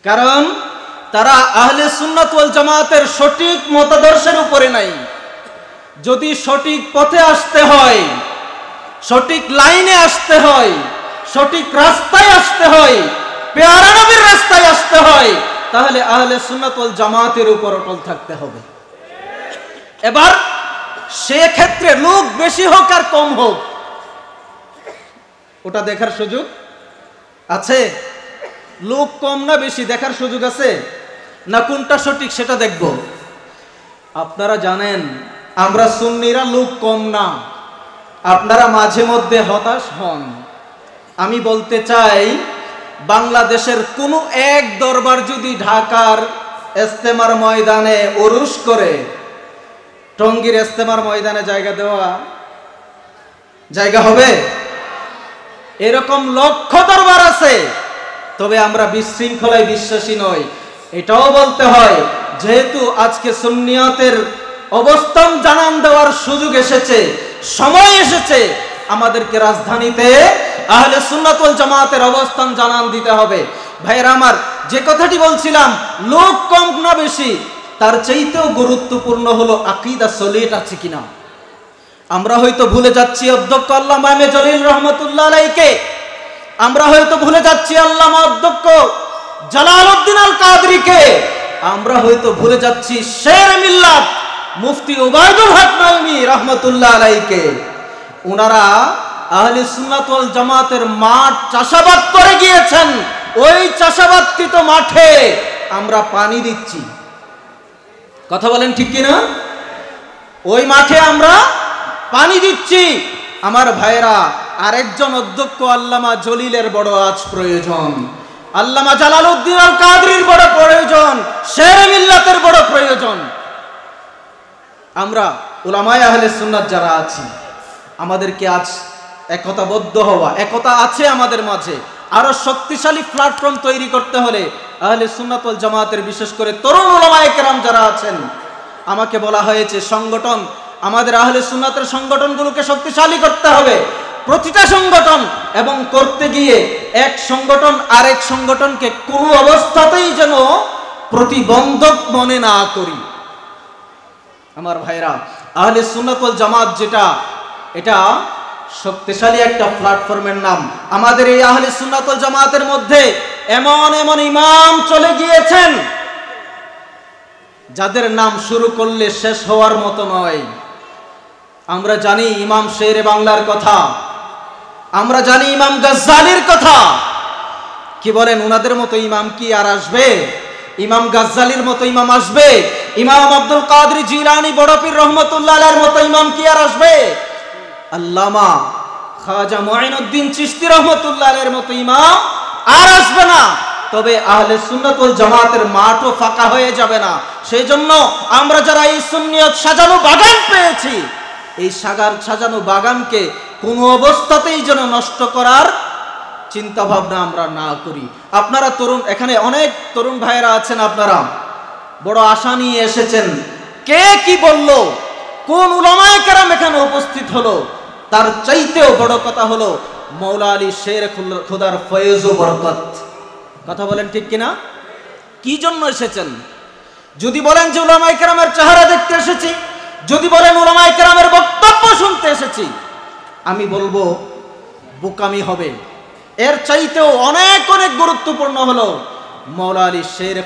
কারণ তারা আহলে সুন্নাত ওয়াল জামাতের সঠিক মতাদর্শের উপরে নাই। যদি সঠিক পথে আসতে হয়, সঠিক লাইনে আসতে হয়, সঠিক রাস্তায় আসতে হয়, পেয়ারা নবীর রাস্তায় আসতে হয়, তাহলে আহলে সুন্নাত ওয়াল জামাতের উপর অটল থাকতে হবে। এবার সে ক্ষেত্রে লোক বেশি হোক আর কম হোক, ওটা দেখার সুযোগ আছে? লোক কম না বেশি দেখার সুযোগ আছে? না কোনটা সঠিক সেটা দেখব? আপনারা জানেন আমরা সুন্নিরা লোক কম না। আপনারা মাঝে মধ্যে হতাশ হন। আমি বলতে চাই, বাংলাদেশের কোনো এক দরবার যদি ঢাকার ইজতেমার ময়দানে উরুস করে, টঙ্গীর ইজতেমার ময়দানে জায়গা হবে? এরকম লক্ষ দরবার আছে, তবে আমরা বিশৃঙ্খলায় বিশ্বাসী নই। এটাও বলতে হয়, যেহেতু আজকে সুন্নিয়তের অবস্থান জানান দেওয়ার সুযোগ এসেছে, সময় এসেছে, আমাদেরকে রাজধানীতে আহলে সুন্নাত ওয়াল জামাতের অবস্থান জানান দিতে হবে। ভাইয়েরা আমার, যে কথাটি বলছিলাম, লোক কম না বেশি, তার চাইতেও গুরুত্বপূর্ণ হলো আকীদা সলিড আছে কিনা। আমরা হয়তো ভুলে যাচ্ছি অধ্যক্ষ আল্লামা এম এ জলিল রহমাতুল্লাহ আলাইহিকে, আমরা হয়তো ভুলে যাচ্ছি আল্লামা অধ্যক্ষ জালালউদ্দিন আল কাদরিকে, আমরা হয়তো ভুলে যাচ্ছি শের মিল্লাত মুফতি উবাইদুল হক নাইমি রহমাতুল্লাহ আলাইহিকে। ওনারা আহলে সুন্নাত ওয়াল জামাতের মাঠ চাষাবাদ করে গিয়েছেন। ওই চাষাবাদকৃত মাঠে আমরা পানি দিচ্ছি। কথা বলেন ঠিক কিনা? ওই মাঠে আমরা পানি দিচ্ছি। আমার ভাইরা, আরেকজন অধ্যক্ষ আল্লামা জলিলের বড় আজ প্রয়োজন, আল্লামা জালালউদ্দিন আল কাদরির বড় প্রয়োজন, শের মিল্লাতের বড় প্রয়োজন। আমরা উলামায়ে আহলে সুন্নাত যারা আছি, আমাদেরকে আজ একতাবদ্ধ হওয়া, একতা আছে আমাদের মাঝে, আরো শক্তিশালী প্ল্যাটফর্ম তৈরি করতে হলে আহলে সুন্নাত ওয়াল জামাতের বিশেষ করে তরুণ উলামায়ে কেরাম যারা আছেন, আমাকে বলা হয়েছে সংগঠন, আমাদের আহলে সুন্নাতের সংগঠনগুলোকে শক্তিশালী করতে হবে। প্রতিটা সংগঠন, এবং করতে গিয়ে এক সংগঠন আরেক সংগঠনকে কোনো অবস্থাতেই যেন প্রতিবন্ধক মনে না করি। আমার ভাইরা, আহলে সুন্নাত ওয়াল জামাত যেটা, এটা শক্তিশালী একটা প্ল্যাটফর্মের নাম। আমাদের এই আহলে সুন্নাত ওয়াল জামাতের মধ্যে এমন এমন ইমাম চলে গিয়েছেন যাদের নাম শুরু করলে শেষ হওয়ার মতো নয়। আমরা জানি ইমাম শেরে বাংলার কথা, আমরা জানি ইমাম গাজ্জালির কথা। কি বলেন, ওনাদের মতো ইমাম কি আর আসবে? ইমাম গাজ্জালির মতো ইমাম আসবে? ইমাম আব্দুল কাদের জিলানী বড় পীর রহমাতুল্লাহ আলাইহির মতো ইমাম কি আর আসবে? আল্লামা খাজা মুঈনুদ্দিন চিশতি রহমাতুল্লাহ আলাইহির মতো ইমাম আর আসবে না। তবে আহলে সুন্নাত ওয়াল জামাতের মাঠও ফাঁকা হয়ে যাবে না। সেই জন্য আমরা যারা এই সুন্নিয়ত সাজানো বাগান পেয়েছি, এই সাজানো বাগানকে কোনো অবস্থাতেই যেন নষ্ট করার চিন্তা ভাবনা আমরা না করি। আপনারা তরুণ, এখানে অনেক তরুণ ভাইয়েরা আছেন, আপনারা বড় আশা নিয়ে এসেছেন। কে কি বলল, কোন উলামায়ে কেরাম এখানে উপস্থিত হলো, তার চাইতেও বড় কথা হলো মৌলা আলী শের খুদার ফয়েজ ও বরকত। কথা বলেন ঠিক কিনা? কি জন্য এসেছেন? যদি বলেন যে উলামায়ে কেরামের চেহারা দেখতে এসেছি, যদি বলেন উলামায়ে কেরামের বক্তব্য শুনতে এসেছি, আমি বলবো বোকামি হবে। এর চাইতেও অনেক অনেক গুরুত্বপূর্ণ হলো মৌলা আলী শের